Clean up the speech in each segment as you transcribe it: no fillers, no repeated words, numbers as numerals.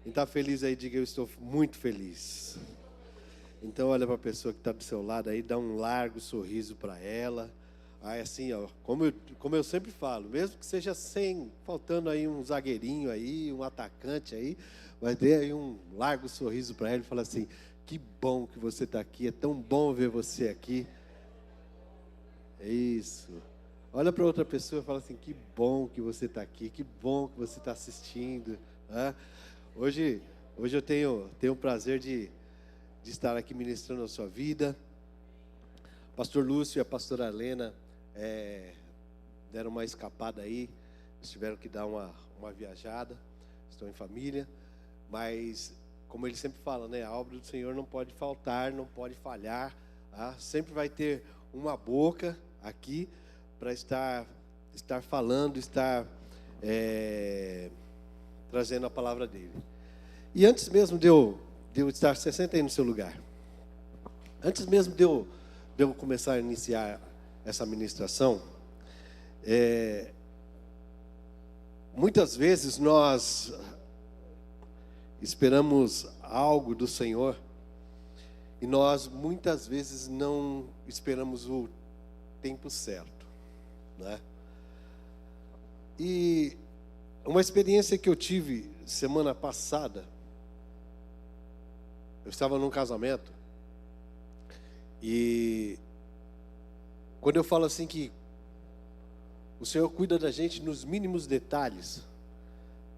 Quem está feliz aí, diga: eu estou muito feliz. Então olha para a pessoa que está do seu lado aí, dá um largo sorriso para ela. Aí assim, ó, como eu sempre falo, mesmo que seja sem, faltando aí um zagueirinho aí, um atacante aí, mas dê aí um largo sorriso para ela e fala assim: que bom que você está aqui, é tão bom ver você aqui. É isso. Olha para outra pessoa e fala assim: que bom que você está aqui, que bom que você está assistindo. Hoje eu tenho o prazer de estar aqui ministrando a sua vida. Pastor Lúcio e a pastora Helena deram uma escapada aí, eles tiveram que dar uma viajada, estão em família, mas como ele sempre fala, né, a obra do Senhor não pode faltar, não pode falhar, sempre vai ter uma boca aqui para estar falando, estar trazendo a palavra dele. E antes mesmo de eu estar, você senta aí no seu lugar, antes mesmo de eu começar a iniciar essa ministração, muitas vezes nós esperamos algo do Senhor e nós muitas vezes não esperamos o tempo certo, né? E uma experiência que eu tive semana passada, eu estava num casamento e quando eu falo assim que o Senhor cuida da gente nos mínimos detalhes,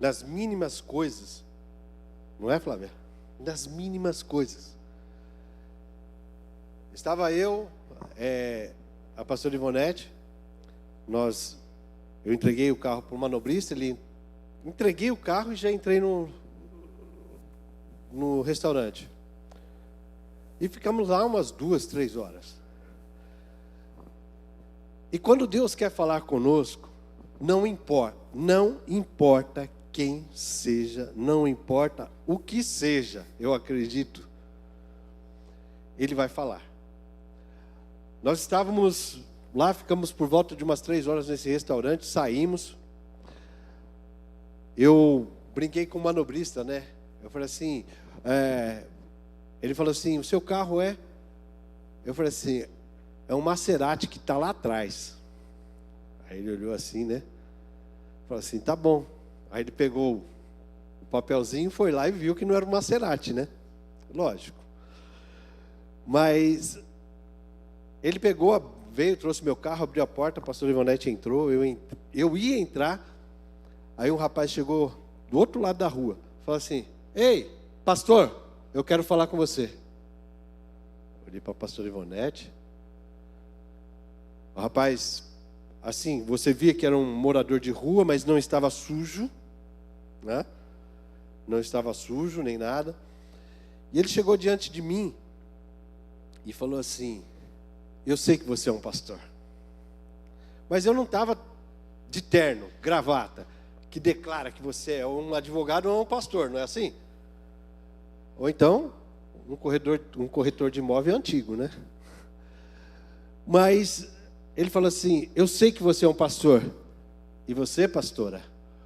nas mínimas coisas, não é, Flávia? Nas mínimas coisas. Estava eu, a pastora Ivonete, eu entreguei o carro para o manobrista, entreguei o carro e já entrei no restaurante. E ficamos lá umas 2, 3 horas. E quando Deus quer falar conosco, não importa quem seja, não importa o que seja, eu acredito, Ele vai falar. Nós estávamos lá, ficamos por volta de umas 3 horas nesse restaurante, saímos. Eu brinquei com o manobrista, né? Eu falei assim, ele falou assim: o seu carro é? Eu falei assim: é um Maserati que está lá atrás. Aí ele olhou assim, né? Falou assim: tá bom. Aí ele pegou o papelzinho, foi lá e viu que não era um Maserati, né? Lógico. Mas ele pegou, veio, trouxe meu carro, abriu a porta, a pastora Ivonete entrou, eu ia entrar, aí um rapaz chegou do outro lado da rua, falou assim: ei, pastor, eu quero falar com você. Olhei para a pastora Ivonete. O rapaz, assim, você via que era um morador de rua, mas não estava sujo, né? Não estava sujo nem nada. E ele chegou diante de mim e falou assim: eu sei que você é um pastor, mas eu não estava de terno, gravata, que declara que você é um advogado ou um pastor, não é assim? Ou então, um corretor de imóvel antigo, né? Mas ele falou assim: eu sei que você é um pastor. E você, pastora?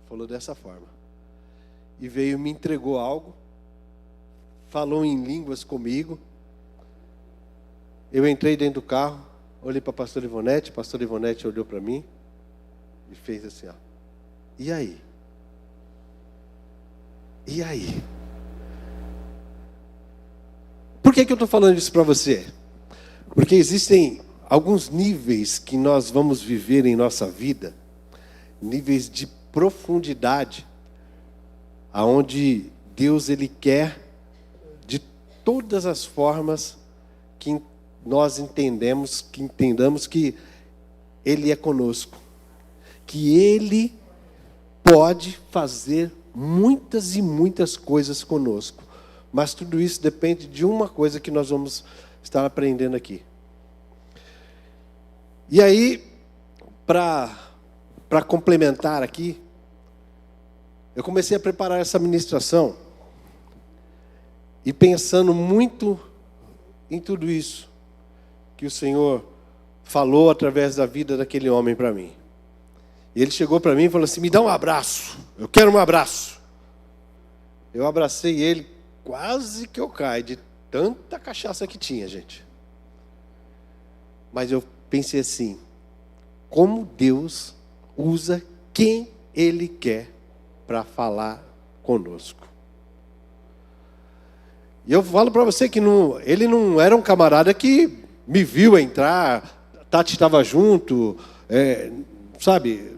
Falou dessa forma. E veio, me entregou algo, falou em línguas comigo. Eu entrei dentro do carro, olhei para a pastora Ivonete olhou para mim e fez assim, ó: e aí? E aí? Por que eu estou falando isso para você? Porque existem alguns níveis que nós vamos viver em nossa vida, níveis de profundidade, aonde Deus Ele quer de todas as formas que nós entendamos que Ele é conosco, que Ele pode fazer muitas e muitas coisas conosco, mas tudo isso depende de uma coisa que nós vamos estar aprendendo aqui. E aí, para complementar aqui, eu comecei a preparar essa ministração e pensando muito em tudo isso que o Senhor falou através da vida daquele homem para mim. E ele chegou para mim e falou assim: me dá um abraço, eu quero um abraço. Eu abracei ele, quase que eu caio de tanta cachaça que tinha, gente. Mas eu pensei assim, como Deus usa quem Ele quer para falar conosco. E eu falo para você que ele não era um camarada que me viu entrar, Tati estava junto, sabe?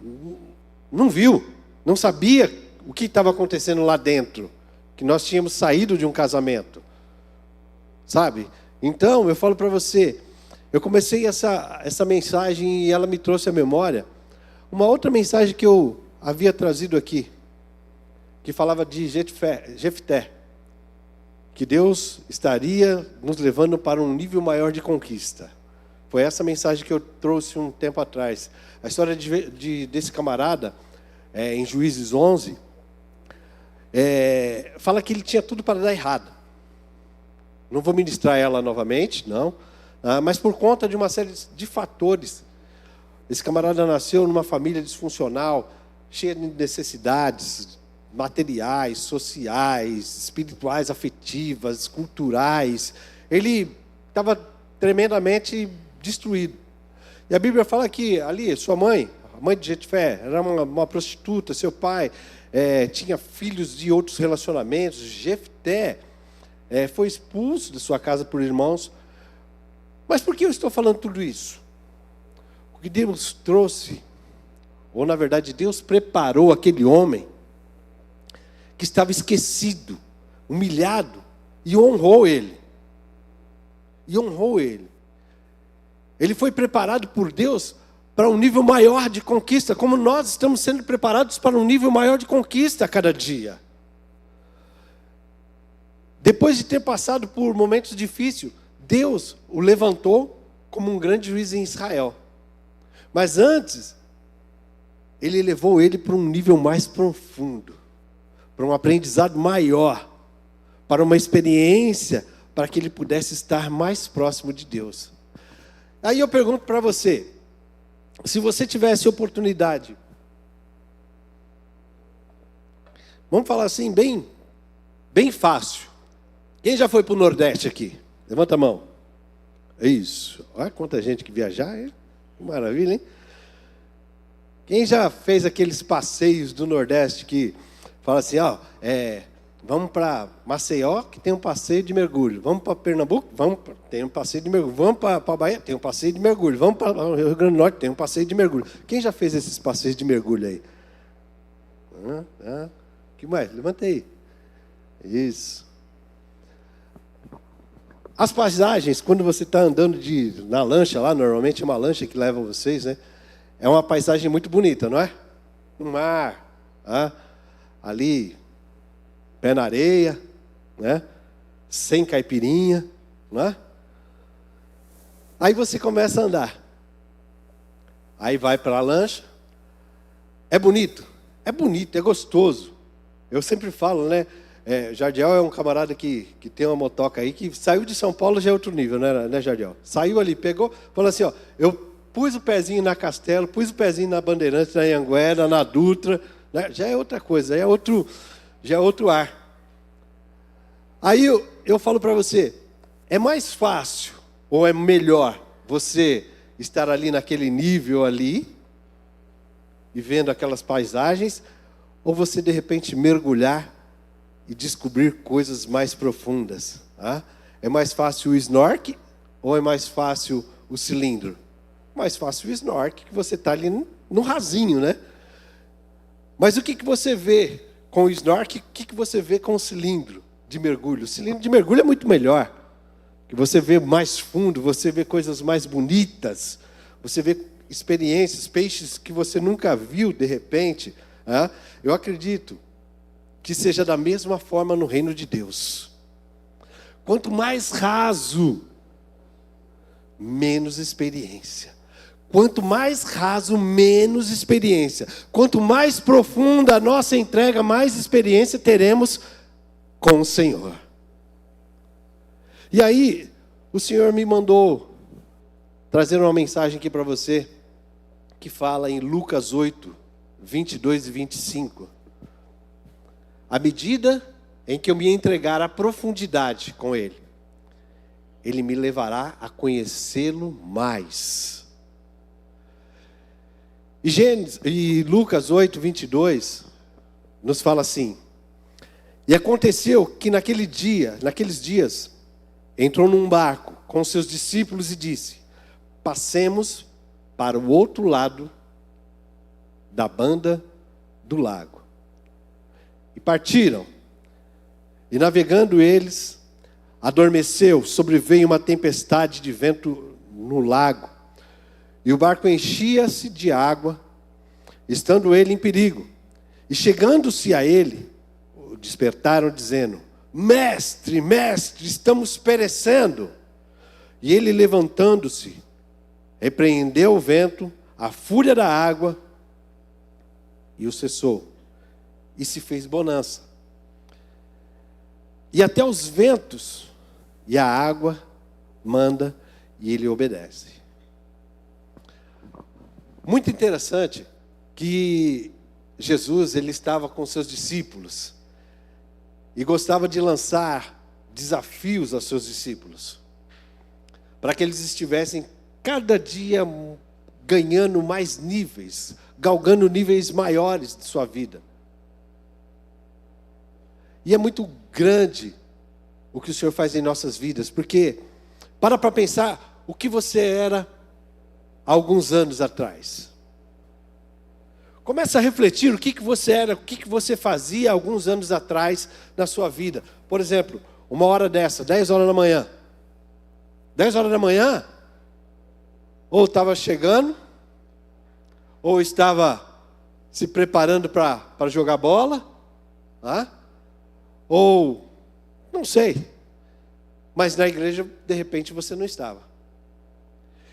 Não viu, não sabia o que estava acontecendo lá dentro, que nós tínhamos saído de um casamento, sabe? Então, eu falo para você, eu comecei essa mensagem e ela me trouxe à memória uma outra mensagem que eu havia trazido aqui, que falava de Jefté, que Deus estaria nos levando para um nível maior de conquista. Foi essa mensagem que eu trouxe um tempo atrás. A história desse camarada, em Juízes 11, fala que ele tinha tudo para dar errado. Não vou ministrar ela novamente, não. Mas por conta de uma série de fatores. Esse camarada nasceu numa família disfuncional, cheia de necessidades materiais, sociais, espirituais, afetivas, culturais. Ele estava tremendamente destruído. E a Bíblia fala que ali, sua mãe, a mãe de Jefté, era uma prostituta, seu pai tinha filhos de outros relacionamentos. Jefté foi expulso de sua casa por irmãos. Mas por que eu estou falando tudo isso? Porque Deus trouxe, ou na verdade Deus preparou aquele homem que estava esquecido, humilhado, e honrou ele. E honrou ele. Ele foi preparado por Deus para um nível maior de conquista, como nós estamos sendo preparados para um nível maior de conquista a cada dia. Depois de ter passado por momentos difíceis, Deus o levantou como um grande juiz em Israel. Mas antes, Ele levou ele para um nível mais profundo, para um aprendizado maior, para uma experiência, para que ele pudesse estar mais próximo de Deus. Aí eu pergunto para você, se você tivesse oportunidade, vamos falar assim, bem fácil. Quem já foi para o Nordeste aqui? Levanta a mão. Isso. Olha quanta gente que viajar, hein? Que maravilha, hein? Quem já fez aqueles passeios do Nordeste que fala assim, vamos para Maceió, que tem um passeio de mergulho. Vamos para Pernambuco? Tem um passeio de mergulho. Vamos para Bahia? Tem um passeio de mergulho. Vamos para o Rio Grande do Norte? Tem um passeio de mergulho. Quem já fez esses passeios de mergulho aí? Que mais? Levanta aí. Isso. As paisagens, quando você está andando na lancha lá, normalmente é uma lancha que leva vocês, né? É uma paisagem muito bonita, não é? Um mar, ali, pé na areia, né? Sem caipirinha, não é? Aí você começa a andar. Aí vai para a lancha. É bonito, é gostoso. Eu sempre falo, né? Jardiel é um camarada que tem uma motoca aí, que saiu de São Paulo, já é outro nível, né, Jardiel? Saiu ali, pegou, falou assim, eu pus o pezinho na Castelo, pus o pezinho na Bandeirantes, na Anhanguera, na Dutra, né? Já é outra coisa, já é outro ar. Aí eu falo para você, é mais fácil, ou é melhor, você estar ali naquele nível ali, e vendo aquelas paisagens, ou você de repente mergulhar e descobrir coisas mais profundas? É mais fácil o snorkel ou é mais fácil o cilindro? Mais fácil o snorkel, que você está ali no rasinho, né? Mas o que você vê com o snorkel? O que você vê com o cilindro de mergulho? O cilindro de mergulho é muito melhor, que você vê mais fundo, você vê coisas mais bonitas, você vê experiências, peixes que você nunca viu de repente. Eu acredito que seja da mesma forma no reino de Deus. Quanto mais raso, menos experiência. Quanto mais raso, menos experiência. Quanto mais profunda a nossa entrega, mais experiência teremos com o Senhor. E aí, o Senhor me mandou trazer uma mensagem aqui para você, que fala em Lucas 8, 22 e 25. À medida em que eu me entregar à profundidade com Ele, Ele me levará a conhecê-lo mais. E Lucas 8, 22, nos fala assim: e aconteceu que naqueles dias, entrou num barco com seus discípulos e disse: passemos para o outro lado da banda do lago. E partiram. E navegando eles, adormeceu, sobreveio uma tempestade de vento no lago. E o barco enchia-se de água, estando ele em perigo. E chegando-se a ele, o despertaram dizendo: Mestre, mestre, estamos perecendo. E ele, levantando-se, repreendeu o vento, a fúria da água, e o cessou. E se fez bonança. E até os ventos e a água manda, e ele obedece. Muito interessante que Jesus, ele estava com seus discípulos e gostava de lançar desafios aos seus discípulos, para que eles estivessem cada dia ganhando mais níveis, galgando níveis maiores de sua vida. E é muito grande o que o Senhor faz em nossas vidas, porque para pensar o que você era há alguns anos atrás. Começa a refletir o que você era, o que você fazia há alguns anos atrás na sua vida. Por exemplo, uma hora dessa, 10 horas da manhã. 10 horas da manhã, ou estava chegando, ou estava se preparando para jogar bola, ou, não sei, mas na igreja, de repente, você não estava.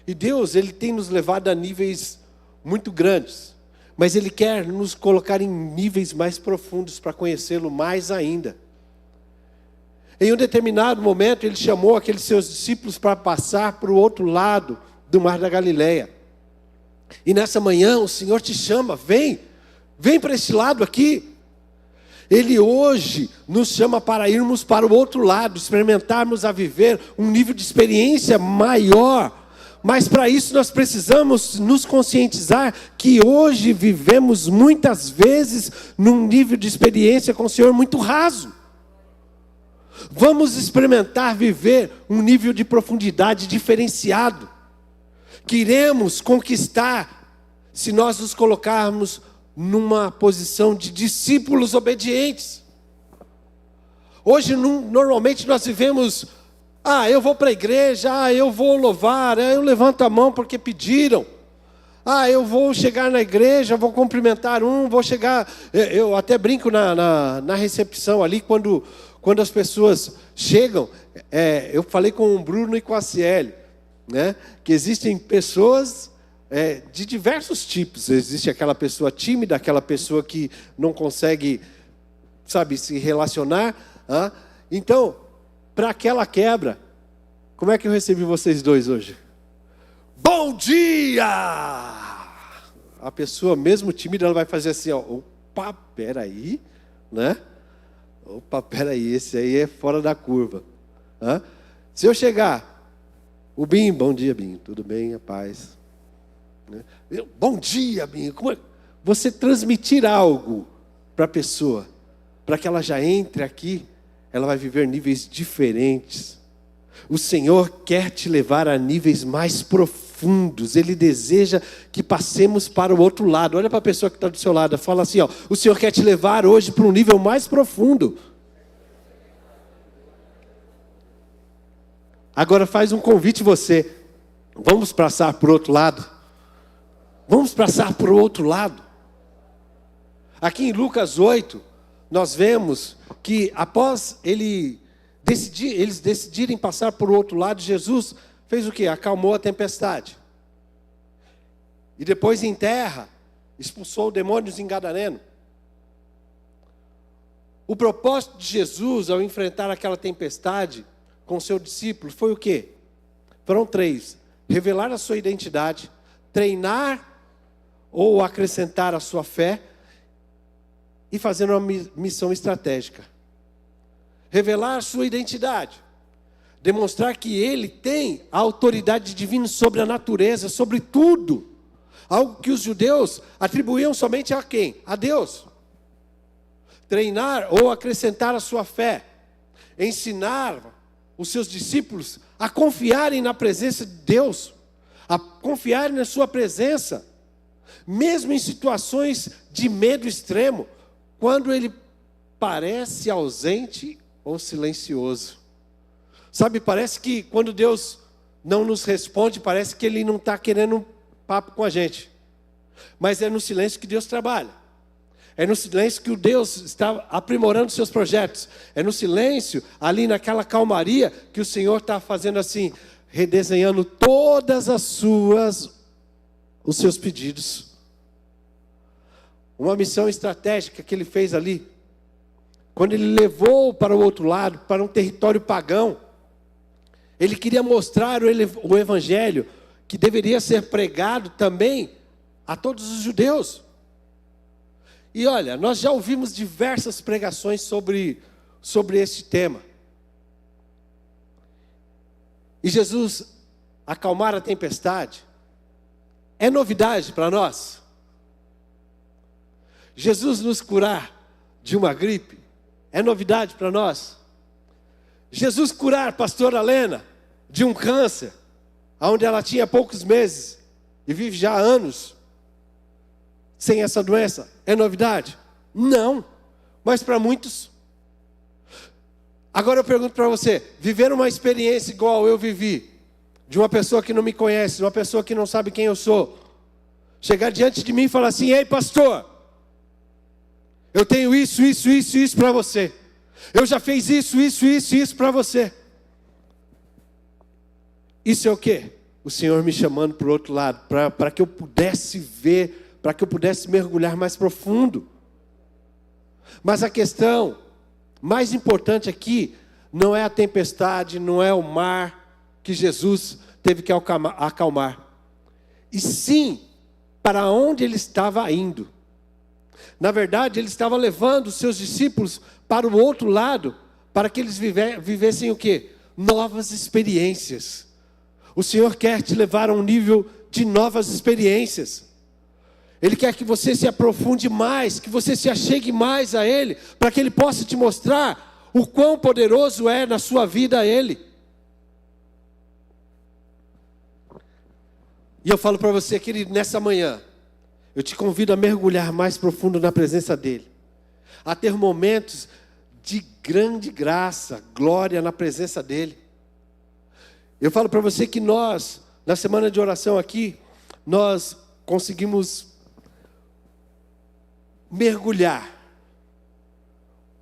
E Deus, Ele tem nos levado a níveis muito grandes, mas Ele quer nos colocar em níveis mais profundos para conhecê-lo mais ainda. Em um determinado momento, Ele chamou aqueles seus discípulos para passar para o outro lado do Mar da Galileia. E nessa manhã, o Senhor te chama: vem para esse lado aqui. Ele hoje nos chama para irmos para o outro lado, experimentarmos a viver um nível de experiência maior. Mas para isso nós precisamos nos conscientizar que hoje vivemos muitas vezes num nível de experiência com o Senhor muito raso. Vamos experimentar viver um nível de profundidade diferenciado. Queremos conquistar se nós nos colocarmos numa posição de discípulos obedientes. Hoje, normalmente nós vivemos: eu vou para a igreja, eu vou louvar, eu levanto a mão porque pediram. Eu vou chegar na igreja, vou cumprimentar vou chegar. Eu até brinco na recepção ali, quando as pessoas chegam. Eu falei com o Bruno e com a Ciele, né, que existem pessoas de diversos tipos. Existe aquela pessoa tímida, aquela pessoa que não consegue, se relacionar. Então, para aquela quebra, como é que eu recebi vocês dois hoje? Bom dia! A pessoa, mesmo tímida, ela vai fazer assim: opa, peraí, né? Opa, peraí, esse aí é fora da curva. Se eu chegar, o Bim, bom dia, Bim, tudo bem, a paz. Bom dia, Bim. Como é? Você transmitir algo para a pessoa, para que ela já entre aqui, ela vai viver níveis diferentes. O Senhor quer te levar a níveis mais profundos. Ele deseja que passemos para o outro lado. Olha para a pessoa que está do seu lado, fala assim: o Senhor quer te levar hoje para um nível mais profundo. Agora faz um convite você: vamos passar para o outro lado? Vamos passar para o outro lado. Aqui em Lucas 8, nós vemos que após eles decidirem passar para o outro lado, Jesus fez o quê? Acalmou a tempestade. E depois em terra, expulsou demônios em Gadareno. O propósito de Jesus ao enfrentar aquela tempestade com seu discípulo foi o quê? Foram 3: revelar a sua identidade, treinar ou acrescentar a sua fé e fazer uma missão estratégica. revelar sua identidade, demonstrar que ele tem a autoridade divina sobre a natureza, sobre tudo. Algo que os judeus atribuíam somente a quem? A Deus. Treinar ou acrescentar a sua fé. Ensinar os seus discípulos a confiarem na presença de Deus. A confiarem na sua presença. Mesmo em situações de medo extremo. Quando ele parece ausente ou silencioso. Sabe, parece que quando Deus não nos responde, parece que Ele não está querendo um papo com a gente. Mas é no silêncio que Deus trabalha. É no silêncio que o Deus está aprimorando seus projetos. É no silêncio, ali naquela calmaria, que o Senhor está fazendo assim, redesenhando todas os seus pedidos. Uma missão estratégica que Ele fez ali, quando Ele levou para o outro lado, para um território pagão, Ele queria mostrar o Evangelho, que deveria ser pregado também a todos os judeus. E olha, nós já ouvimos diversas pregações sobre esse tema. E Jesus acalmar a tempestade é novidade para nós. Jesus nos curar de uma gripe é novidade para nós. Jesus curar pastora Lena de um câncer, onde ela tinha poucos meses e vive já há anos sem essa doença, é novidade? Não, mas para muitos. Agora eu pergunto para você, viver uma experiência igual eu vivi, de uma pessoa que não me conhece, de uma pessoa que não sabe quem eu sou, chegar diante de mim e falar assim: ei pastor, eu tenho isso para você. Eu já fiz isso para você. Isso é o quê? O Senhor me chamando para o outro lado, para que eu pudesse ver, para que eu pudesse mergulhar mais profundo. Mas a questão mais importante aqui, não é a tempestade, não é o mar que Jesus teve que acalmar. E sim, para onde ele estava indo. Na verdade, ele estava levando os seus discípulos para o outro lado, para que eles vivessem o quê? Novas experiências. O Senhor quer te levar a um nível de novas experiências. Ele quer que você se aprofunde mais, que você se achegue mais a Ele, para que Ele possa te mostrar o quão poderoso é na sua vida Ele. E eu falo para você, querido, nessa manhã, eu te convido a mergulhar mais profundo na presença dEle, a ter momentos de grande graça, glória na presença dEle. Eu falo para você que nós, na semana de oração aqui, nós conseguimos mergulhar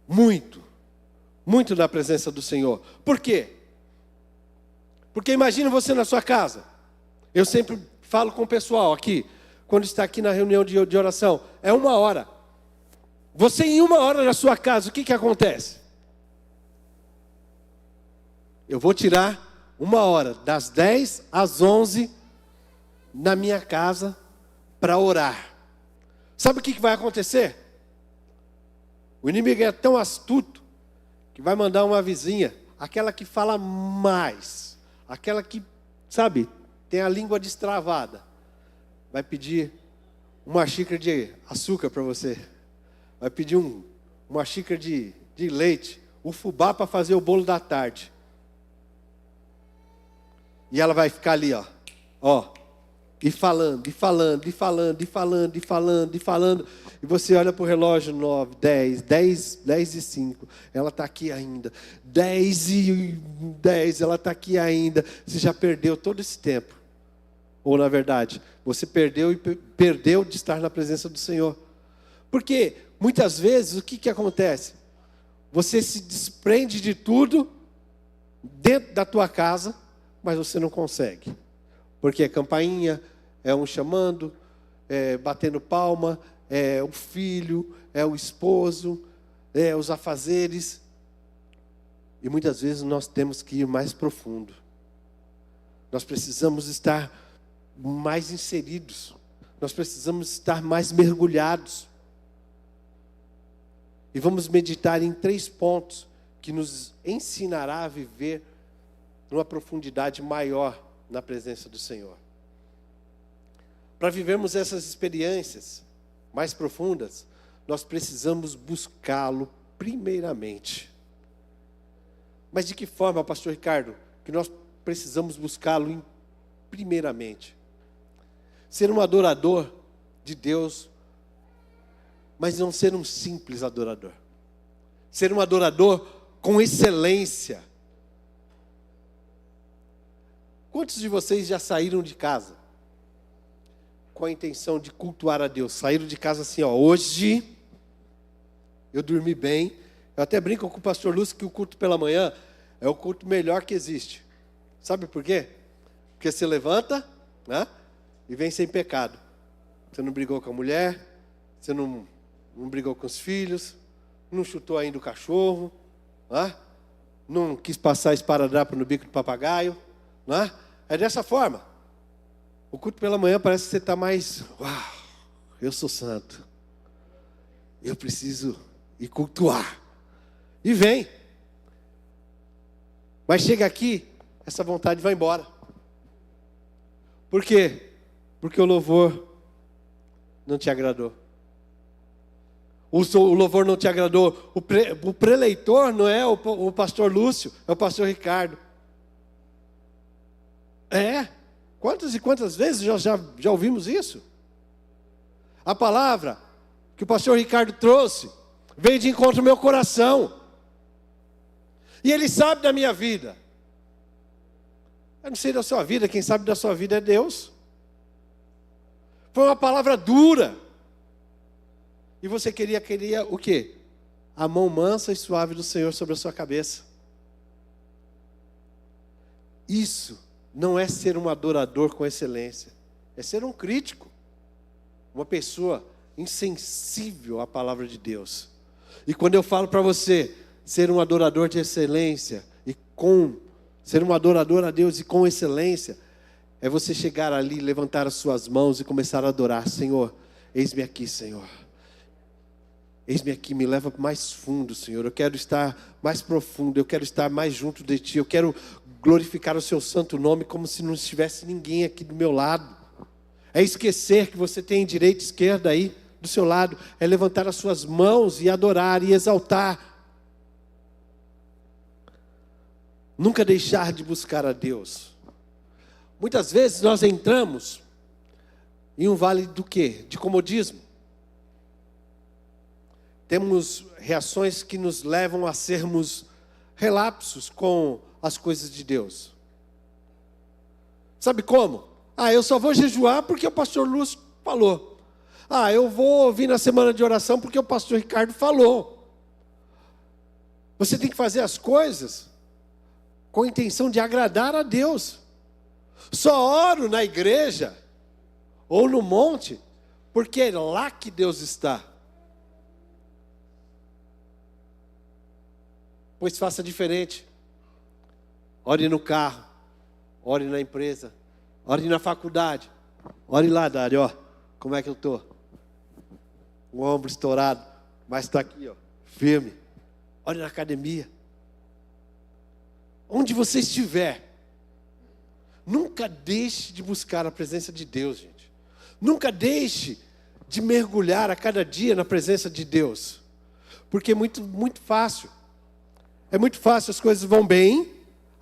muito na presença do Senhor. Por quê? Porque imagina você na sua casa. Eu sempre falo com o pessoal aqui, quando está aqui na reunião de oração, é 1 hora. Você em 1 hora na sua casa, o que acontece? Eu vou tirar 1 hora, das 10 às 11, na minha casa, para orar. Sabe o que vai acontecer? O inimigo é tão astuto, que vai mandar uma vizinha, aquela que fala mais, aquela que, sabe, tem a língua destravada, vai pedir uma xícara de açúcar para você, vai pedir uma xícara de leite, o fubá para fazer o bolo da tarde. E ela vai ficar ali, e falando. E você olha para o relógio, 9, 10 e 5. Ela está aqui ainda. 10 e 10, ela está aqui ainda. Você já perdeu todo esse tempo. Ou na verdade, você perdeu de estar na presença do Senhor. Porque muitas vezes, o que acontece? Você se desprende de tudo dentro da tua casa, mas você não consegue. Porque é campainha, é um chamando, é batendo palma, é o filho, é o esposo, é os afazeres. E muitas vezes nós temos que ir mais profundo. Nós precisamos estar mais inseridos. Nós precisamos estar mais mergulhados. E vamos meditar em 3 pontos que nos ensinará a viver numa profundidade maior na presença do Senhor. Para vivermos essas experiências mais profundas, nós precisamos buscá-lo primeiramente. Mas de que forma, pastor Ricardo, que nós precisamos buscá-lo primeiramente? Ser um adorador de Deus, mas não ser um simples adorador. Ser um adorador com excelência. Quantos de vocês já saíram de casa com a intenção de cultuar a Deus? Saíram de casa assim, hoje eu dormi bem. Eu até brinco com o pastor Lúcio que o culto pela manhã é o culto melhor que existe. Sabe por quê? Porque você levanta, né, e vem sem pecado. Você não brigou com a mulher, você não brigou com os filhos, não chutou ainda o cachorro, né, não quis passar esparadrapo no bico do papagaio. Né? É dessa forma. O culto pela manhã parece que você está mais... Uau, eu sou santo. Eu preciso ir cultuar. E vem. Mas chega aqui, essa vontade vai embora. Por quê? Porque o louvor não te agradou. O louvor não te agradou. O preleitor não é o pastor Lúcio, é o pastor Ricardo. Quantas e quantas vezes já ouvimos isso? A palavra que o pastor Ricardo trouxe veio de encontro ao meu coração. E ele sabe da minha vida. Eu não sei da sua vida, quem sabe da sua vida é Deus. Foi uma palavra dura. E você queria o quê? A mão mansa e suave do Senhor sobre a sua cabeça. Isso não é ser um adorador com excelência. É ser um crítico. Uma pessoa insensível à palavra de Deus. E quando eu falo para você ser um adorador de excelência ser um adorador a Deus e com excelência, é você chegar ali, levantar as suas mãos e começar a adorar. Senhor, eis-me aqui, Senhor. Eis-me aqui, me leva mais fundo, Senhor. Eu quero estar mais profundo, eu quero estar mais junto de Ti. Eu quero glorificar o Seu santo nome como se não estivesse ninguém aqui do meu lado. É esquecer que você tem direita e esquerda aí do seu lado. É levantar as suas mãos e adorar e exaltar. Nunca deixar de buscar a Deus. Muitas vezes nós entramos em um vale do quê? De comodismo. Temos reações que nos levam a sermos relapsos com as coisas de Deus. Sabe como? Eu só vou jejuar porque o pastor Lúcio falou. Eu vou vir na semana de oração porque o pastor Ricardo falou. Você tem que fazer as coisas com a intenção de agradar a Deus. Só oro na igreja ou no monte porque é lá que Deus está. Pois faça diferente. Ore no carro, ore na empresa, ore na faculdade. Ore lá, Dário, como é que eu estou? O ombro estourado, mas está aqui, firme. Ore na academia. Onde você estiver, nunca deixe de buscar a presença de Deus, gente. Nunca deixe de mergulhar a cada dia na presença de Deus. Porque é muito fácil. É muito fácil, as coisas vão bem,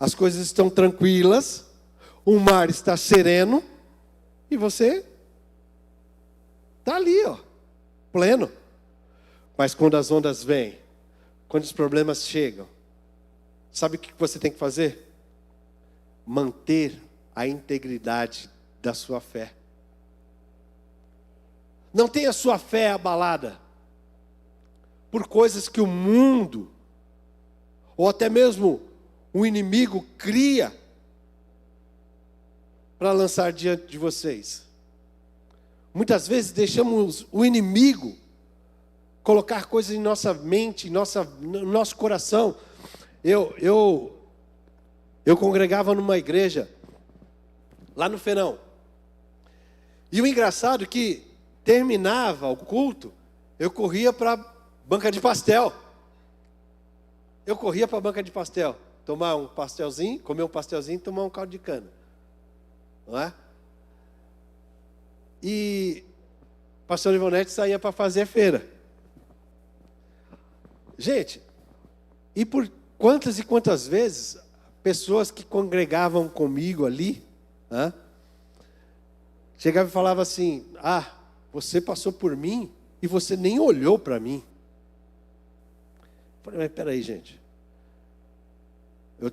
as coisas estão tranquilas, o mar está sereno, e você está ali, pleno. Mas quando as ondas vêm, quando os problemas chegam, sabe o que você tem que fazer? Manter a integridade da sua fé. Não tenha sua fé abalada por coisas que o mundo ou até mesmo o inimigo cria para lançar diante de vocês. Muitas vezes deixamos o inimigo colocar coisas em nossa mente, no nosso coração. Eu congregava numa igreja lá no Feirão. E o engraçado é que terminava o culto, eu corria para a banca de pastel. eu corria para a banca de pastel, tomar um pastelzinho, comer um pastelzinho e tomar um caldo de cana. Não é? E o pastor Ivonete saía para fazer feira. Gente, e por quantas e quantas vezes pessoas que congregavam comigo ali, chegavam e falavam assim: você passou por mim e você nem olhou para mim. Eu falei: mas peraí, gente, eu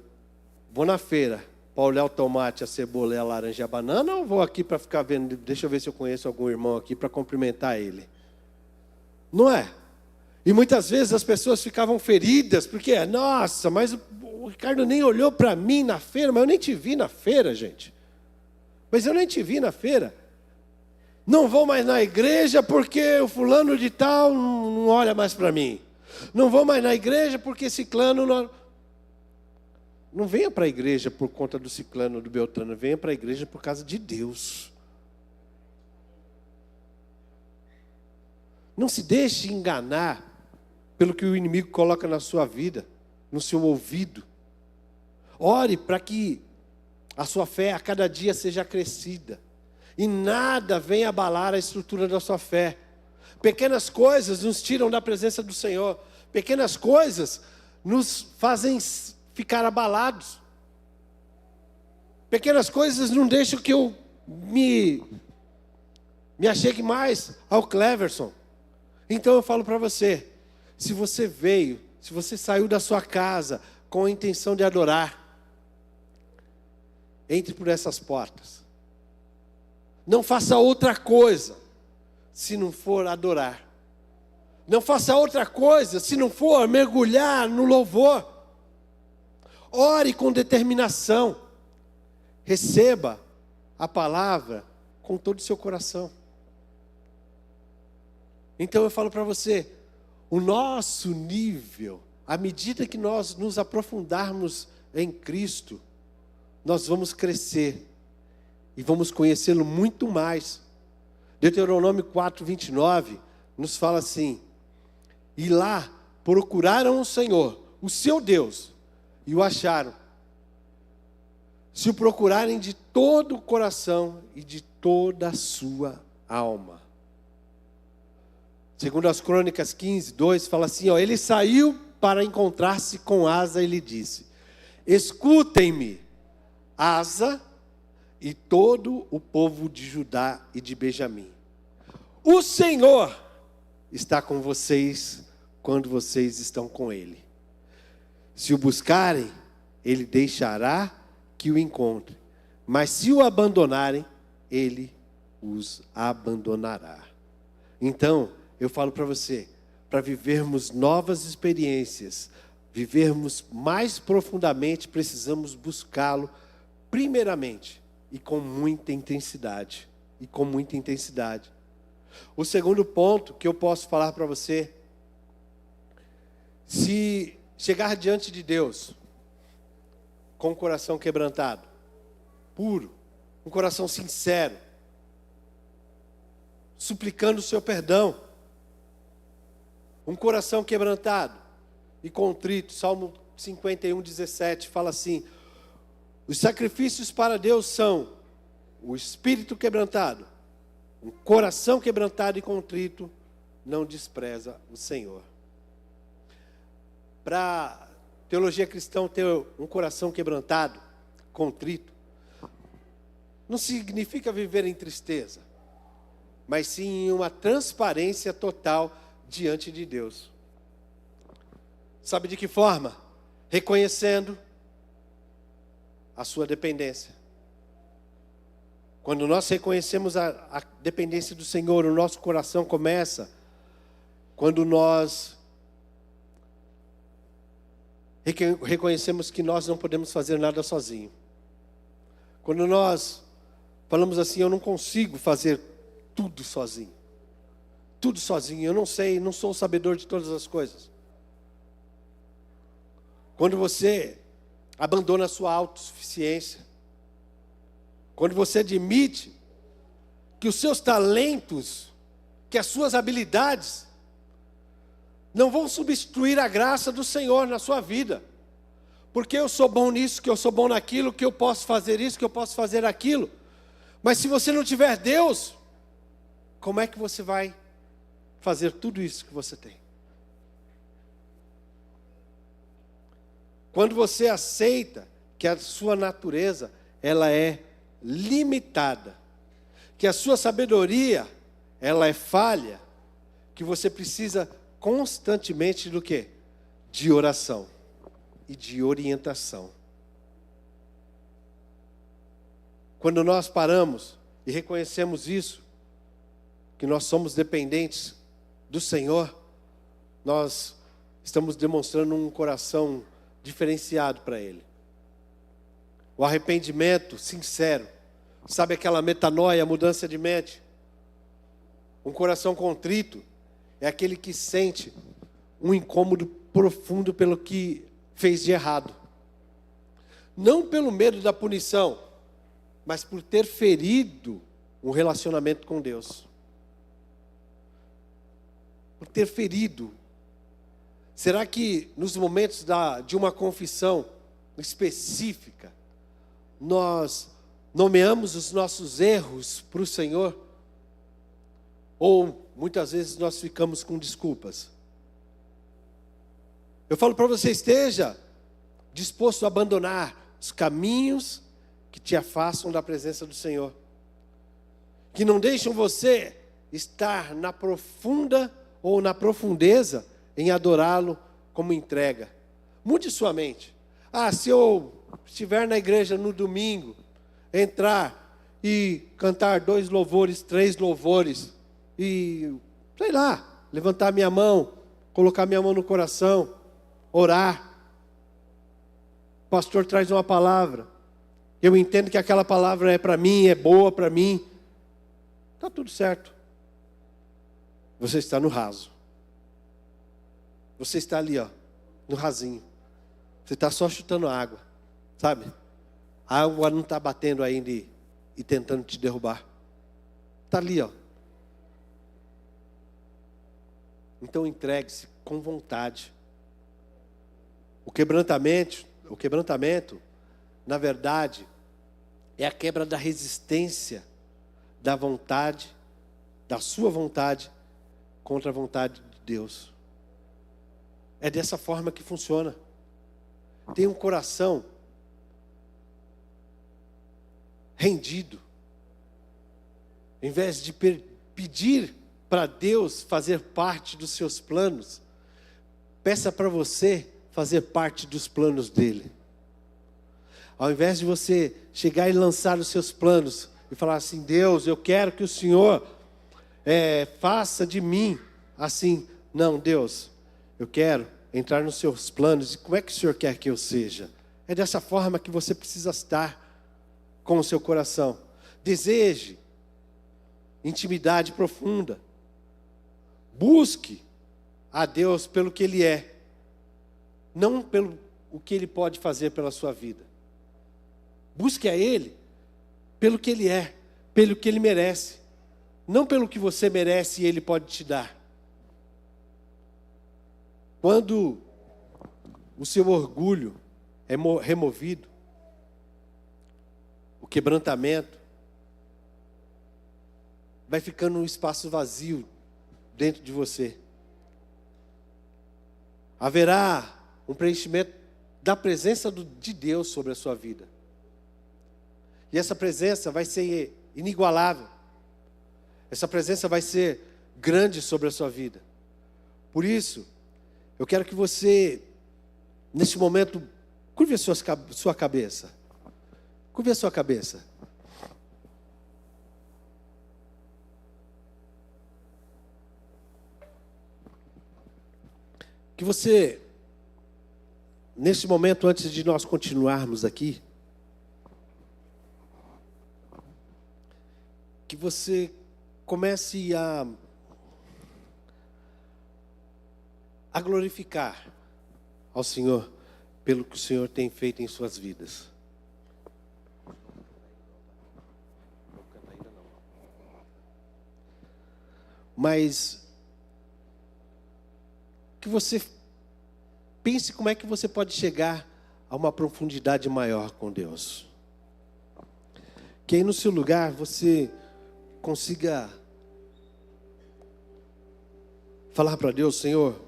vou na feira para olhar o tomate, a cebola, a laranja e a banana, ou vou aqui para ficar vendo, deixa eu ver se eu conheço algum irmão aqui para cumprimentar ele? Não é? E muitas vezes as pessoas ficavam feridas, porque, nossa, mas o Ricardo nem olhou para mim na feira, mas eu nem te vi na feira, gente. Mas eu nem te vi na feira. Não vou mais na igreja porque o fulano de tal não olha mais para mim. Não vou mais na igreja porque ciclano não... Não venha para a igreja por conta do ciclano, do beltrano. Venha para a igreja por causa de Deus. Não se deixe enganar pelo que o inimigo coloca na sua vida, no seu ouvido. Ore para que a sua fé a cada dia seja acrescida. E nada venha abalar a estrutura da sua fé. Pequenas coisas nos tiram da presença do Senhor. Pequenas coisas nos fazem ficar abalados. Pequenas coisas não deixam que eu me achegue mais ao Cleverson. Então eu falo para você, se você veio, se você saiu da sua casa com a intenção de adorar, entre por essas portas. Não faça outra coisa se não for adorar. Não faça outra coisa se não for mergulhar no louvor. Ore com determinação. Receba a palavra com todo o seu coração. Então eu falo para você, o nosso nível, à medida que nós nos aprofundarmos em Cristo, nós vamos crescer e vamos conhecê-lo muito mais. Deuteronômio 4:29 nos fala assim: e lá procuraram o Senhor, o seu Deus, e o acharam. Se o procurarem de todo o coração e de toda a sua alma. Segundo as Crônicas 15:2 fala assim, ele saiu para encontrar-se com Asa e lhe disse: escutem-me, Asa e todo o povo de Judá e de Benjamim. O Senhor está com vocês quando vocês estão com Ele. Se o buscarem, Ele deixará que o encontre. Mas se o abandonarem, Ele os abandonará. Então, eu falo para você, para vivermos novas experiências, vivermos mais profundamente, precisamos buscá-lo primeiramente e com muita intensidade. E com muita intensidade. O segundo ponto que eu posso falar para você, se chegar diante de Deus com o coração quebrantado, puro, um coração sincero, suplicando o seu perdão, um coração quebrantado e contrito, Salmo 51:17 fala assim: os sacrifícios para Deus são o espírito quebrantado, um coração quebrantado e contrito, não despreza o Senhor. Para teologia cristã ter um coração quebrantado, contrito, não significa viver em tristeza, mas sim em uma transparência total diante de Deus. Sabe de que forma? Reconhecendo a sua dependência. Quando nós reconhecemos a dependência do Senhor, o nosso coração começa, quando nós reconhecemos que nós não podemos fazer nada sozinho. Quando nós falamos assim, eu não consigo fazer tudo sozinho. Tudo sozinho, eu não sei, não sou o sabedor de todas as coisas. Quando você abandona a sua autossuficiência, quando você admite que os seus talentos, que as suas habilidades não vão substituir a graça do Senhor na sua vida. Porque eu sou bom nisso, que eu sou bom naquilo, que eu posso fazer isso, que eu posso fazer aquilo. Mas se você não tiver Deus, como é que você vai fazer tudo isso que você tem? Quando você aceita que a sua natureza, ela é limitada, que a sua sabedoria, ela é falha, que você precisa constantemente do quê? De oração e de orientação. Quando nós paramos e reconhecemos isso, que nós somos dependentes do Senhor, nós estamos demonstrando um coração diferenciado para Ele. O arrependimento sincero, sabe aquela metanoia, mudança de mente? Um coração contrito é aquele que sente um incômodo profundo pelo que fez de errado. Não pelo medo da punição, mas por ter ferido um relacionamento com Deus. Por ter ferido. Será que nos momentos de uma confissão específica, nós nomeamos os nossos erros para o Senhor? Ou muitas vezes nós ficamos com desculpas? Eu falo para você, esteja disposto a abandonar os caminhos que te afastam da presença do Senhor, que não deixam você estar na profunda ou na profundeza em adorá-lo como entrega. Mude sua mente. Se eu estiver na igreja no domingo, entrar e cantar 2 louvores, 3 louvores, e, sei lá, levantar minha mão, colocar minha mão no coração, orar. O pastor traz uma palavra. Eu entendo que aquela palavra é para mim, é boa para mim. Está tudo certo. Você está no raso. Você está ali, no rasinho. Você está só chutando água, sabe? A água não está batendo ainda e tentando te derrubar. Está ali, Então entregue-se com vontade. O quebrantamento, na verdade, é a quebra da resistência da vontade, da sua vontade, contra a vontade de Deus. É dessa forma que funciona. Tem um coração rendido. Em vez de pedir para Deus fazer parte dos seus planos, peça para você fazer parte dos planos dele. Ao invés de você chegar e lançar os seus planos e falar assim, Deus, eu quero que o Senhor faça de mim assim. Não, Deus, eu quero entrar nos seus planos. E como é que o Senhor quer que eu seja? É dessa forma que você precisa estar com o seu coração. Deseje intimidade profunda. Busque a Deus pelo que Ele é, não pelo o que Ele pode fazer pela sua vida. Busque a Ele pelo que Ele é, pelo que Ele merece, não pelo que você merece e Ele pode te dar. Quando o seu orgulho é removido, o quebrantamento, vai ficando um espaço vazio dentro de você. Haverá um preenchimento da presença de Deus sobre a sua vida. E essa presença vai ser inigualável. Essa presença vai ser grande sobre a sua vida. Por isso, eu quero que você, neste momento, curve a sua cabeça. Curve a sua cabeça. Que você, neste momento, antes de nós continuarmos aqui, que você comece a glorificar ao Senhor pelo que o Senhor tem feito em suas vidas. Mas que você pense como é que você pode chegar a uma profundidade maior com Deus. Que aí no seu lugar você consiga falar para Deus: Senhor,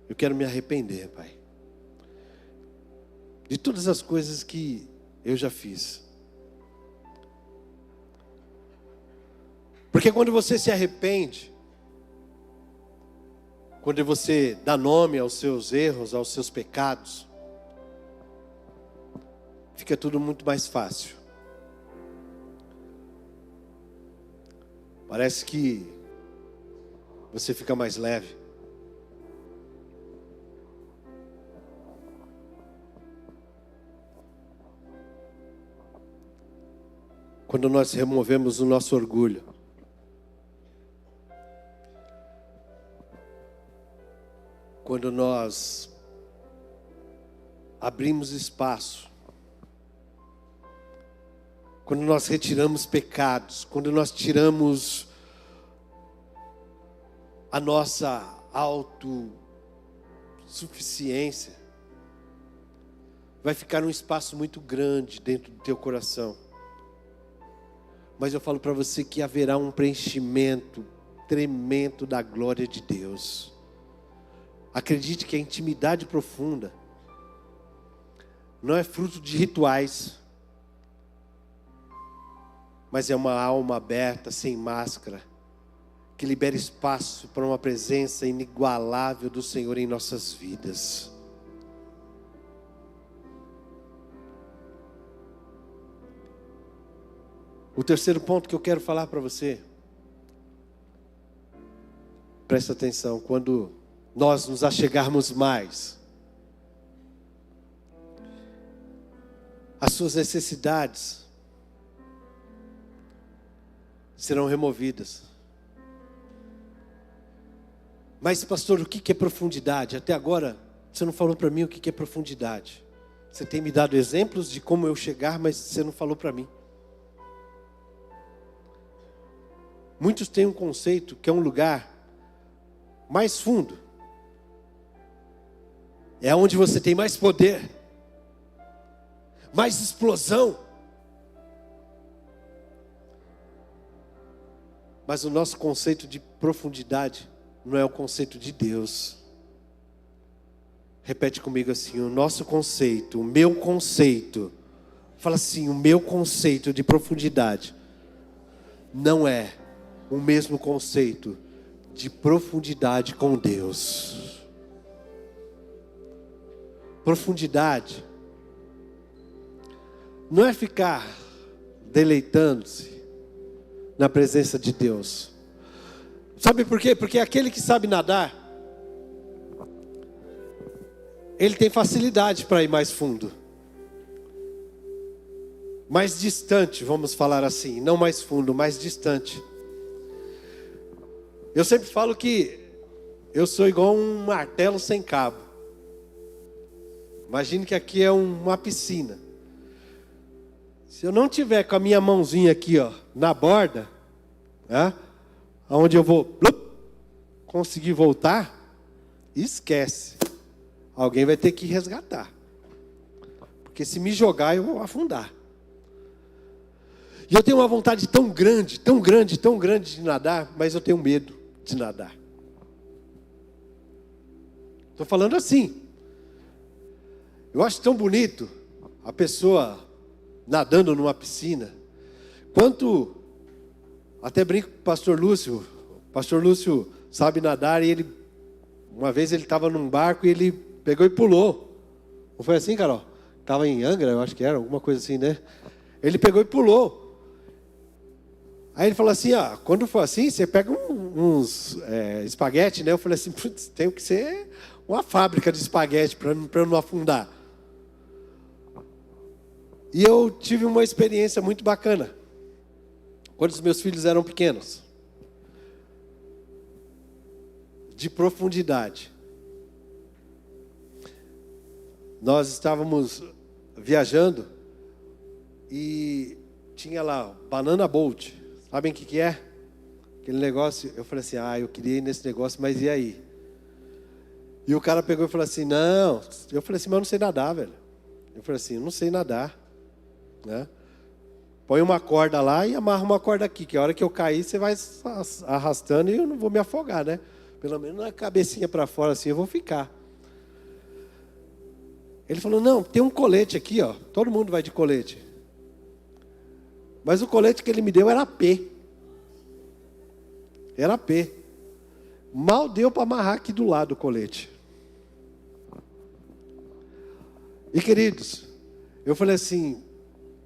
eu quero me arrepender, Pai, de todas as coisas que eu já fiz. Porque quando você se arrepende, quando você dá nome aos seus erros, aos seus pecados, fica tudo muito mais fácil. Parece que você fica mais leve. Quando nós removemos o nosso orgulho. Quando nós abrimos espaço. Quando nós retiramos pecados. Quando nós tiramos a nossa autossuficiência. Vai ficar um espaço muito grande dentro do teu coração. Mas eu falo para você que haverá um preenchimento tremendo da glória de Deus. Acredite que a intimidade profunda não é fruto de rituais, mas é uma alma aberta, sem máscara, que libera espaço para uma presença inigualável do Senhor em nossas vidas. O terceiro ponto que eu quero falar para você, presta atenção, quando nós nos achegarmos mais, as suas necessidades serão removidas. Mas pastor, o que é profundidade? Até agora você não falou para mim o que é profundidade. Você tem me dado exemplos de como eu chegar, mas você não falou para mim. Muitos têm um conceito que é um lugar mais fundo. É onde você tem mais poder, mais explosão. Mas o nosso conceito de profundidade não é o conceito de Deus. Repete comigo assim: o nosso conceito, o meu conceito. Fala assim: o meu conceito de profundidade não é o mesmo conceito de profundidade com Deus. Profundidade não é ficar deleitando-se na presença de Deus. Sabe por quê? Porque aquele que sabe nadar, ele tem facilidade para ir mais fundo. Mais distante, vamos falar assim. Não mais fundo, mais distante. Eu sempre falo que eu sou igual um martelo sem cabo. Imagine que aqui é uma piscina. Se eu não tiver com a minha mãozinha aqui, ó, na borda, onde eu vou conseguir voltar, esquece. Alguém vai ter que resgatar. Porque se me jogar, eu vou afundar. E eu tenho uma vontade tão grande, tão grande, tão grande de nadar, mas eu tenho medo de nadar. Estou falando assim. Eu acho tão bonito a pessoa nadando numa piscina. Quanto, até brinco com o pastor Lúcio. O pastor Lúcio sabe nadar e uma vez ele estava num barco e ele pegou e pulou. Não foi assim, Carol? Estava em Angra, eu acho que era, alguma coisa assim, né? Ele pegou e pulou. Aí ele falou assim: quando for assim, você pega uns espaguete, né? Eu falei assim: putz, tem que ser uma fábrica de espaguete para eu não afundar. E eu tive uma experiência muito bacana. Quando os meus filhos eram pequenos. De profundidade. Nós estávamos viajando e tinha lá Banana Boat. Sabem o que é? Aquele negócio, eu falei assim: eu queria ir nesse negócio, mas e aí? E o cara pegou e falou assim, não. Eu falei assim, mas eu não sei nadar, velho. Eu falei assim, eu não sei nadar. Né? Põe uma corda lá e amarra uma corda aqui, que a hora que eu cair, você vai arrastando e eu não vou me afogar, né? Pelo menos na cabecinha para fora assim eu vou ficar. Ele falou, não, tem um colete aqui, ó. Todo mundo vai de colete. Mas o colete que ele me deu era P. Era P. Mal deu para amarrar aqui do lado o colete. E queridos, eu falei assim,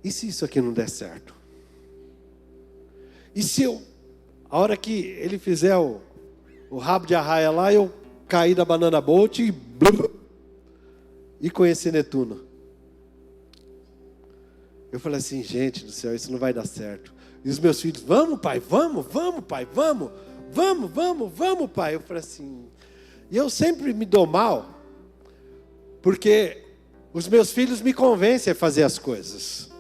e se isso aqui não der certo? E se a hora que ele fizer o rabo de arraia lá, eu cair da banana boat e conhecer Netuno? Eu falei assim, gente do céu, isso não vai dar certo. E os meus filhos, vamos pai, vamos pai, vamos pai. Eu falei assim, e eu sempre me dou mal, porque os meus filhos me convencem a fazer as coisas.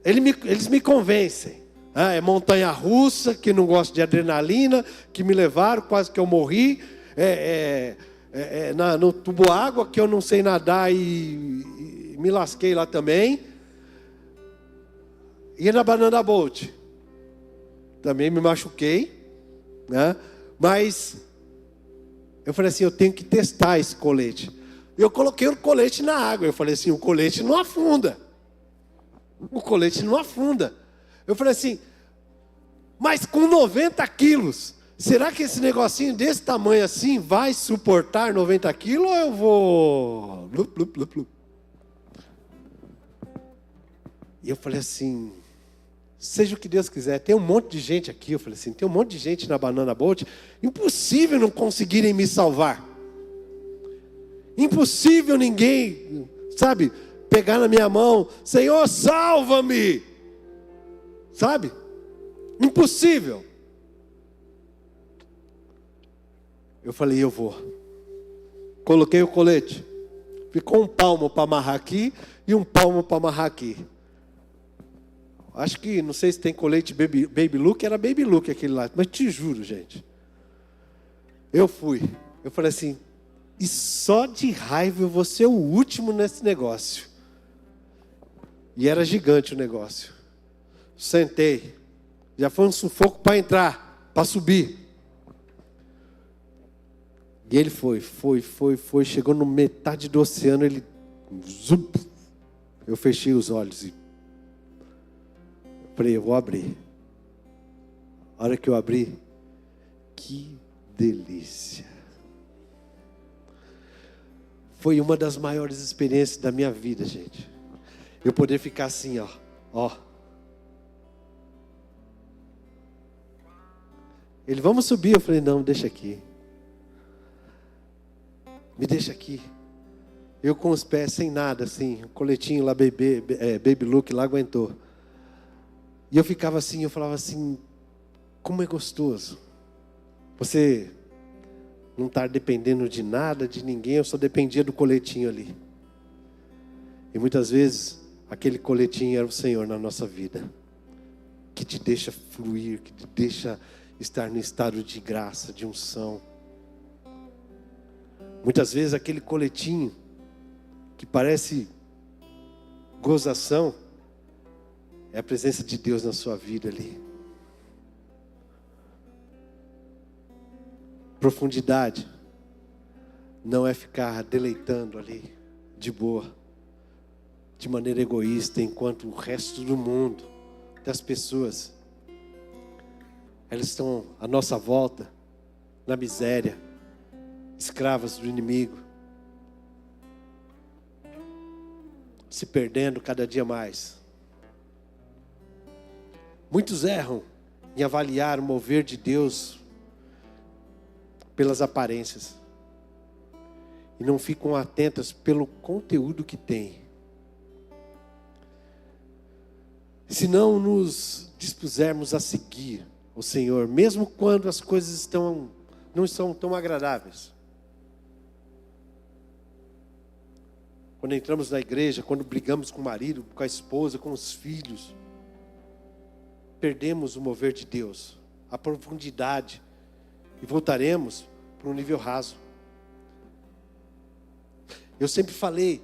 Eles me convencem. É montanha-russa, que não gosto de adrenalina, que me levaram, quase que eu morri. No tubo-água, que eu não sei nadar e me lasquei lá também. E na banana boat. Também me machuquei. Né? Mas eu falei assim, eu tenho que testar esse colete. Eu coloquei o colete na água. Eu falei assim, o colete não afunda. O colete não afunda. Eu falei assim, mas com 90 quilos, será que esse negocinho desse tamanho assim vai suportar 90 quilos ou eu vou... E eu falei assim, seja o que Deus quiser, tem um monte de gente aqui. Eu falei assim, tem um monte de gente na Banana Boat, impossível não conseguirem me salvar. Impossível ninguém, sabe, pegar na minha mão, Senhor, salva-me. Sabe? Impossível. Eu falei, eu vou. Coloquei o colete. Ficou um palmo para amarrar aqui e um palmo para amarrar aqui. Acho que, não sei se tem colete Baby Look, era Baby Look aquele lá. Mas te juro, gente. Eu fui. Eu falei assim, e só de raiva eu vou ser o último nesse negócio. E era gigante o negócio. Sentei. Já foi um sufoco para entrar, para subir. E ele foi. Chegou no metade do oceano, ele... Zup, eu fechei os olhos e... falei, eu vou abrir. A hora que eu abri, que delícia. Foi uma das maiores experiências da minha vida, gente. Eu poder ficar assim, ó. Ele, vamos subir. Eu falei, não, deixa aqui. Me deixa aqui. Eu com os pés sem nada, assim, o coletinho lá, Baby Look lá aguentou. E eu ficava assim, eu falava assim, como é gostoso. Você não estar dependendo de nada, de ninguém, eu só dependia do coletinho ali. E muitas vezes, aquele coletinho era o Senhor na nossa vida. Que te deixa fluir, que te deixa estar no estado de graça, de unção. Muitas vezes aquele coletinho que parece gozação é a presença de Deus na sua vida ali. Profundidade não é ficar deleitando ali de boa, de maneira egoísta, enquanto o resto do mundo, das pessoas, elas estão à nossa volta, na miséria, escravas do inimigo, se perdendo cada dia mais. Muitos erram em avaliar o mover de Deus pelas aparências e não ficam atentas pelo conteúdo que tem. Se não nos dispusermos a seguir o Senhor, mesmo quando as coisas não estão tão agradáveis. Quando entramos na igreja, quando brigamos com o marido, com a esposa, com os filhos, perdemos o mover de Deus, a profundidade, e voltaremos para um nível raso. Eu sempre falei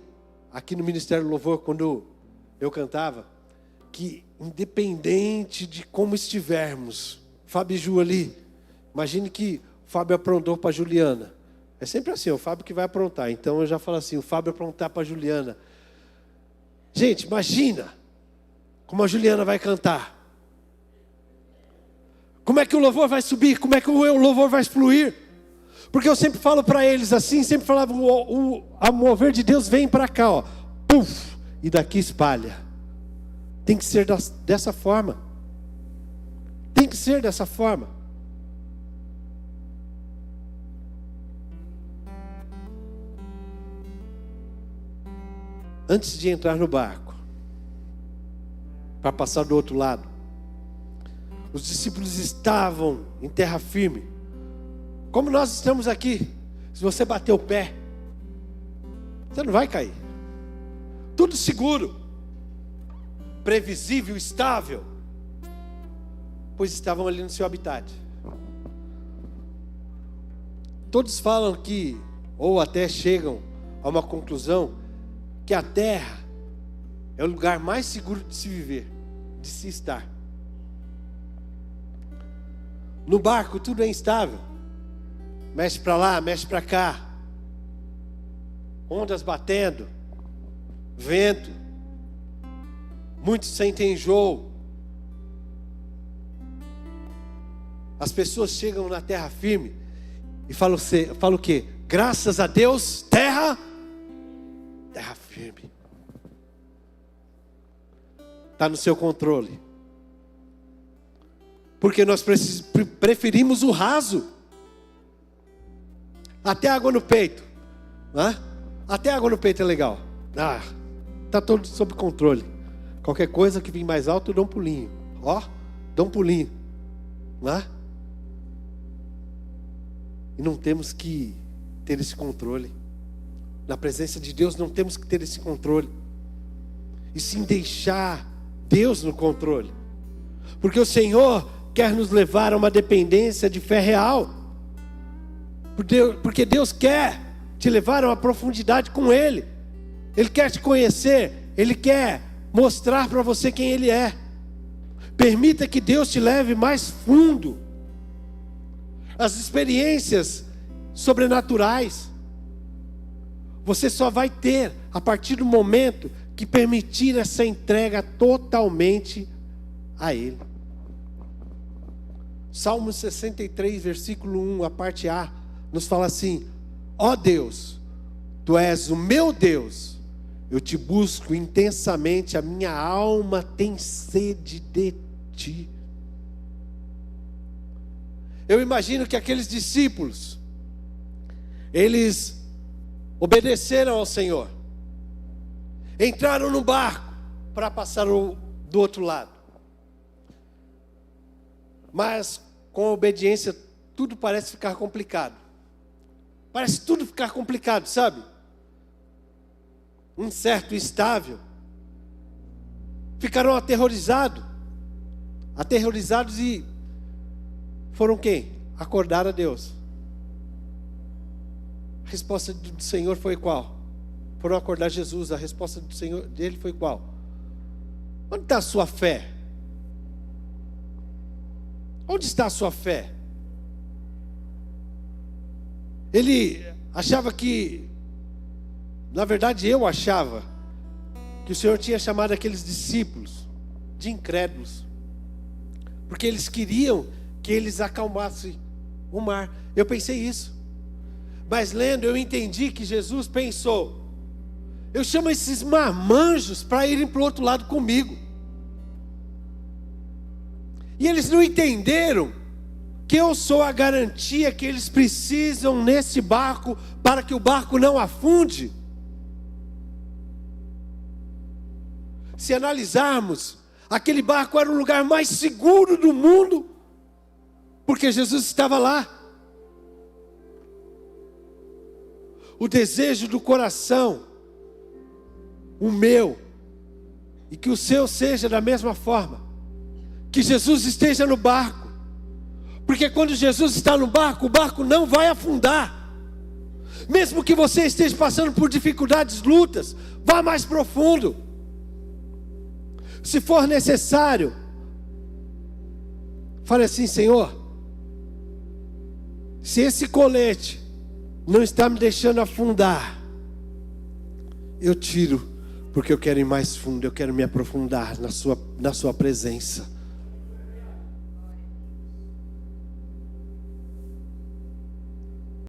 aqui no Ministério do Louvor, quando eu cantava, que independente de como estivermos, Fábio e Ju ali, imagine que o Fábio aprontou para a Juliana. É sempre assim, o Fábio que vai aprontar. Então eu já falo assim, o Fábio aprontar para a Juliana. Gente, imagina como a Juliana vai cantar. Como é que o louvor vai subir? Como é que o louvor vai fluir? Porque eu sempre falo para eles assim, sempre falava, a mover de Deus vem para cá, ó, puf, e daqui espalha. Tem que ser dessa forma. Tem que ser dessa forma. Antes de entrar no barco, para passar do outro lado, os discípulos estavam em terra firme. Como nós estamos aqui, se você bater o pé, você não vai cair. Tudo seguro, previsível, estável, pois estavam ali no seu habitat. Todos falam que, ou até chegam a uma conclusão, que a terra é o lugar mais seguro de se viver, de se estar. No barco tudo é instável. Mexe para lá, mexe para cá. Ondas batendo. Vento. Muitos sentem enjoo. As pessoas chegam na terra firme e falam o quê? Graças a Deus, terra firme. Está no seu controle. Porque nós preferimos o raso. Até água no peito. Né? Até água no peito é legal. Está todo sob controle. Qualquer coisa que vem mais alto, eu dou um pulinho. Ó, dou um pulinho. Né? E não temos que ter esse controle. Na presença de Deus não temos que ter esse controle. E sim deixar Deus no controle. Porque o Senhor quer nos levar a uma dependência de fé real. Porque Deus quer te levar a uma profundidade com Ele. Ele quer te conhecer. Ele quer mostrar para você quem Ele é. Permita que Deus te leve mais fundo. As experiências sobrenaturais você só vai ter a partir do momento que permitir essa entrega totalmente a Ele. Salmo 63, versículo 1, a parte A, nos fala assim: ó Deus, Tu és o meu Deus, eu te busco intensamente, a minha alma tem sede de Ti. Eu imagino que aqueles discípulos, eles obedeceram ao Senhor, entraram no barco para passar do outro lado. Mas com a obediência tudo parece ficar complicado. Parece tudo ficar complicado, sabe? Incerto e instável. Ficaram aterrorizados e foram quem? Acordar a Deus. A resposta do Senhor foi qual? Foram acordar Jesus. A resposta do Senhor dele foi qual? Onde está a sua fé? Onde está a sua fé? Ele achava que, na verdade eu achava, que o Senhor tinha chamado aqueles discípulos de incrédulos, porque eles queriam que eles acalmassem o mar. Eu pensei isso, mas lendo eu entendi que Jesus pensou: eu chamo esses marmanjos para irem para o outro lado comigo. E eles não entenderam que eu sou a garantia que eles precisam nesse barco para que o barco não afunde. Se analisarmos, aquele barco era o lugar mais seguro do mundo, porque Jesus estava lá. O desejo do coração, o meu, e que o seu seja da mesma forma, que Jesus esteja no barco, porque quando Jesus está no barco, o barco não vai afundar. Mesmo que você esteja passando por dificuldades, lutas, vá mais profundo. Se for necessário, fale assim: Senhor, se esse colete não está me deixando afundar, eu tiro, porque eu quero ir mais fundo, eu quero me aprofundar na sua presença.